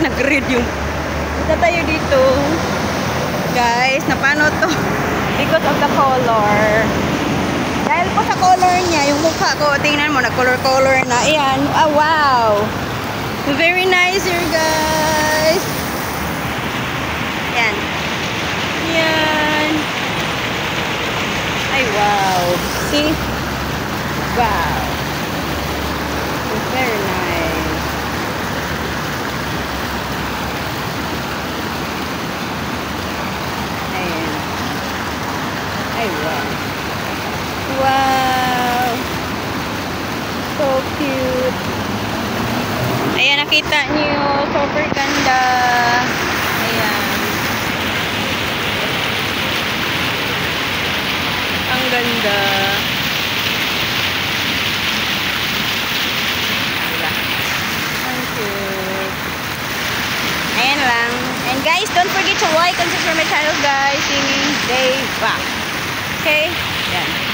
nag-red yung. Punta tayo dito. Guys, napano to? Because of the color. Dahil po sa color niya, yung mukha ko, tingnan mo, nag-color-color na. Ayan. Ah, wow. Very nice here, guys. Ayan. Ayan. Ay, wow. See? Wow. It's very nice. Ayan. Ay, wow. Wow. So cute. Ayan, nakita niyo. Super ganda. Ayan. Ang ganda. Ayan lang. And guys, don't forget to like and subscribe my channel, guys. Singing Day Back. Okay?